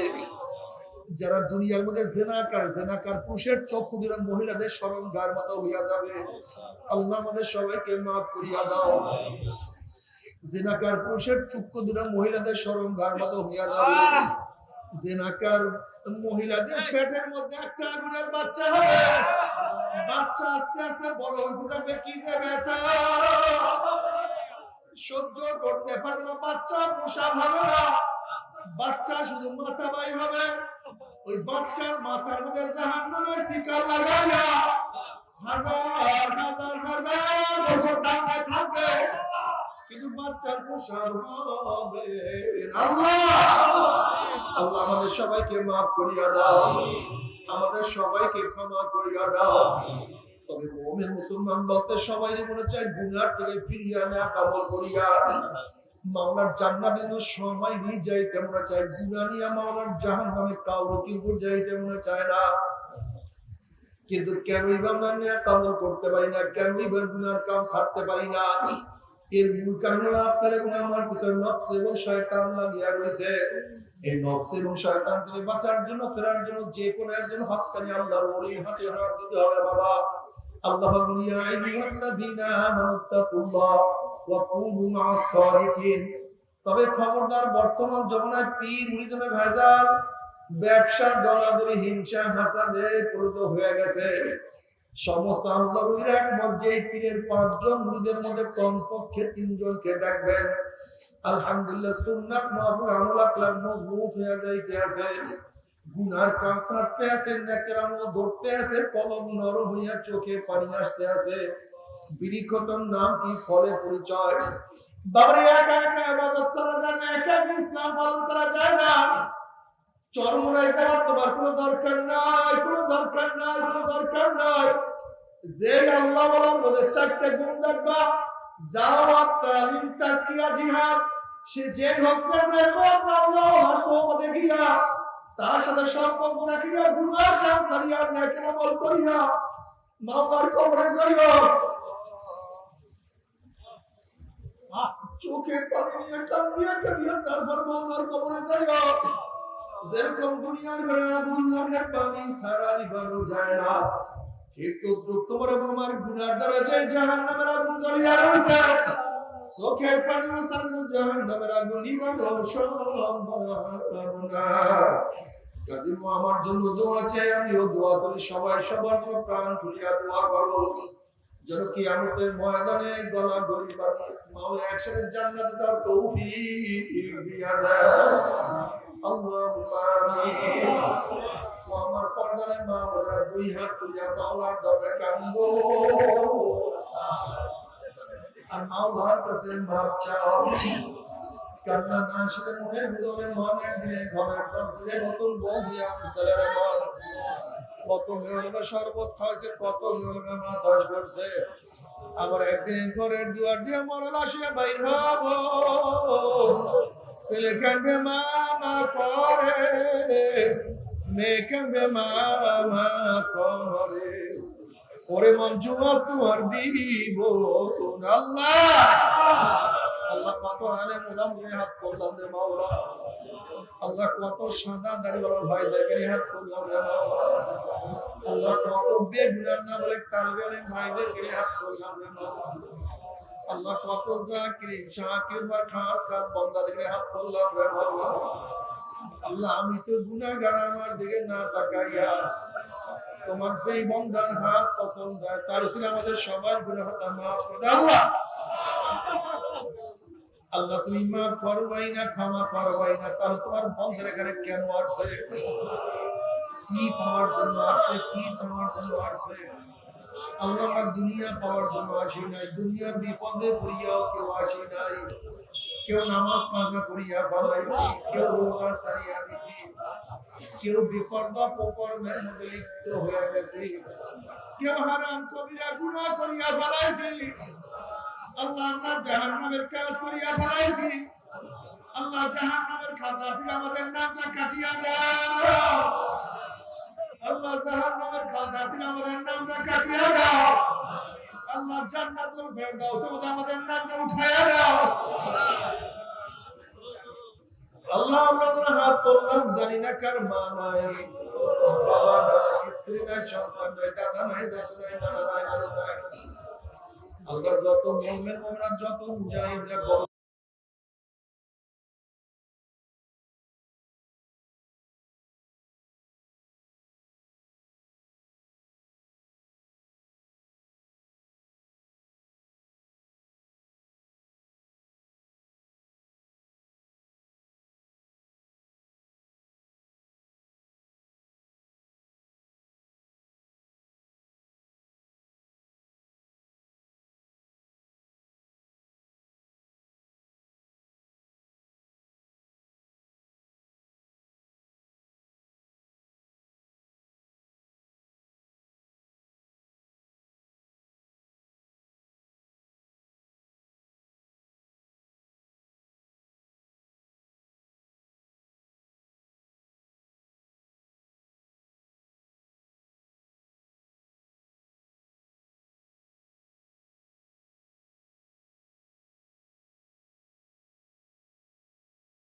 যারা দুনিয়ার মধ্যে জেনাকার পুরুষের চক্ষু দুটো মহিলাদের শরমগার মতো হইয়া যাবে, আল্লাহ আমাদের সবাইকে মাফ করিয়া দাও। জেনাকার পুরুষের চক্ষু দুটো মহিলাদের শরমগার মতো হইয়া যাবে। জেনাকার মহিলাদের পেটের মধ্যে একটা আগুনের বাচ্চা হবে, বাচ্চা আস্তে আস্তে বড় হইতে থাকবে, কি যে ব্যথা সহ্য করতে পারবে না। বাচ্চা প্রসাব হবে না, বাচ্চা শুধু মাথা বাইর হবে। ওই বাচ্চার মাথার মধ্যে জাহান্নামের শিকল লাগাইয়া হাজার হাজার হাজার বছর ডাঙায় থাকবে, কিন্তু বাচ্চার প্রসাব হবে না। আল্লাহ আমাদের সবাইকে মাফ করিয়া দাও, আমাদের সবাইকে ক্ষমা করিয়া দাও। তবে মুমিন মুসলমান বলতে সবাই মনে চায় গুনাহ থেকে ফিরিয়া না কাবল করিয়া মাওলার জান্নাতে সবাই যাইতে মনে চায়, গুনাহ নিয়ে মাওলার জাহান্নামে কাউকে কিন্তু যাইতে মনে চায় না। কিন্তু কেনই বা আমরা নেক আমল করতে পারি না, কেনই বা গুনার কাম ছাড়তে পারি না? এর মূল কারণ হলো আপনার এবং আমার পিছনে নফস এবং শয়তান লাগিয়া রয়েছে। এই নফস এবং শয়তান থেকে বাঁচার জন্য, ফেরার জন্য যে কোনো একজন হক্কানি আল্লাহর ওলির হাতে হাত দিতে হবে বাবা। আল্লাহ বলেন, ইয়া আইয়ুহাল্লাযীনা আমানুত্তাকুল্লাহ ওয়া কুনু মা'আস সাদিকিন। তবে খবরদার, বর্তমান জমানায় পীর মুরিদে ভেজাল, ব্যবসা, দলাদলি, হিংসা, হাসাদে পরিণত হয়ে গেছে। সমস্ত আল্লাহর একমত যে পীরের 5 জন মুরিদের মধ্যে কমপক্ষে 3 জনকে দেখবেন আলহামদুলিল্লাহ সুন্নাত মাহফুজ আমল আকলাক মজবুত হয়ে যাইতে আছে, গুনার কাম ছাড়তে আছে, নেকের আমল ধরতে আছে, কলম নরম হইয়া চোখে পানি আসতে আছে। বিরিক্ষতন নাম কি, ফলে পরিচয়। বাবারে একা একা ইবাদত করা যায় না, একা একা ইসলাম পালন করা যায় না। চরমনায় যাওয়ার তোমার কোনো দরকার নাই, কোনো দরকার নাই, কোনো দরকার নাই। যে আল্লাহ বলার মধ্যে 4টা গুণ দেখবা, দাওয়াত, তালিম, তাজকিয়া, জিহাদ, সে যে হোক না কেন আল্লাহ সোহবতে গিয়া তার সাথে সম্পর্ক রাখিয়া গুনাহ কাম সারিয়া নেকের আমল করিয়া মাওলার কবরে যাইও। চোখে পানি নিয়ে কান্দিয়া কান্দিয়া তারপর মাওলার কবরে যাইও। যেরকম দুনিয়ার ঘরে আগুন লাগলে পানি সারা নিভানো যায় না, ঠিক তদ্রুপ তোমার আমার গুনার দ্বারা যে জাহান্নামের আগুন জ্বলিয়া রয়েছে, চোখের পানি সারা জাহান্নামের আগুন নিভানো সম্ভব না। কাজী আমার জন্য দোয়া চাই, আমিও দোয়া করি, সবাই সবার জন্য প্রাণ খুলিয়া দোয়া করো যেন কিয়ামতের ময়দানে গলা গলি বাঁধে মাওলা একসাথে জান্নাতে যাওয়ার তৌফিক দিয়া দেয়। আল্লাহুম্মা আমিন। আমার পর্দায় মা ওরা 2 হাত তুলিয়া মাওলার দরবারে কান্দো আর মাওলার কাছে মাপ চাও। কান্না না আসলে মনের ভিতরে মন একদিনে ঘরের দরজায় নতুন বউ হইয়া মুসলের মন। কত মেয়েরা শরবত খাইছে, কত মেয়েরা মাতাস করছে, আবার একদিন ঘরের দুয়ার দিয়ে মরণ আসিয়া বাইর হব। ছেলে কানবে মামা করে, মেয়ে কানবে মামা করে, ওরে মন জুমা তোমার দিব আল্লাহ। আল্লাহ কত আলেম ওলামাকে হাত করলাম রে মাওলা, আল্লাহ কত সাদা দাড়িওয়ালা ভাইদেরকে হাত করলাম রে মাওলা, আল্লাহ কত বেগুনার না বলে তালবেলে ভাইদেরকে হাত করলাম রে মাওলা, আল্লাহ কত জাকির শাকির বা খাস খাস বান্দাদেরকে হাত করলাম রে মাওলা। আল্লাহ আমি তো গুনাহগার, আমার দিকে না তাকাইয়া তোমার সেই বান্দার হাত পছন্দ হয়, তার ছিল আমাদের সবার গুনাহটা মাফ করে দাও আল্লাহ। আল্লাহ তুমি মাফ করবাই না, ক্ষমা করবাই না, তাহলে তোমার বন্ধের এখানে কেন আসছে, কি পাওয়ার জন্য আসছে, কি চাওয়ার জন্য আসছে? আল্লাহ আমরা দুনিয়া পাওয়ার জন্য আসি নাই, দুনিয়ার বিপদে পড়িয়াও কেউ আসি নাই। কেউ নামাজ কাজা করিয়া বানাইছি, কেউ রোজা সারিয়া দিছি, কেউ বিপদ অপকর্মের মধ্যে লিপ্ত হয়ে গেছে, কেউ হারাম কবিরা গুনাহ করিয়া বানাইছি। আল্লাহ আমরা জাহান্নামের কাজ করিয়া ফেলাইছি, আল্লাহ জাহান্নামের খাতা থেকে আমাদের নামটা কাটিয়া দাও। আল্লাহ জাহান্নামের খাতা থেকে আমাদের নামটা কাটিয়া দাও। আল্লাহ জান্নাতুল ফেরদাউসে আমাদের নামটা উঠাইয়া দাও। আল্লাহ আমরা হাত তুললাম, জানি না কার মা নাই, বাবা নাই, স্ত্রী নাই, সন্তান নাই, দাদা নাই, দাদু নাই, নানা নাই, নানু নাই। আল্লাহ যত মুমিন মুমিনাত, যত মুজাহিদরা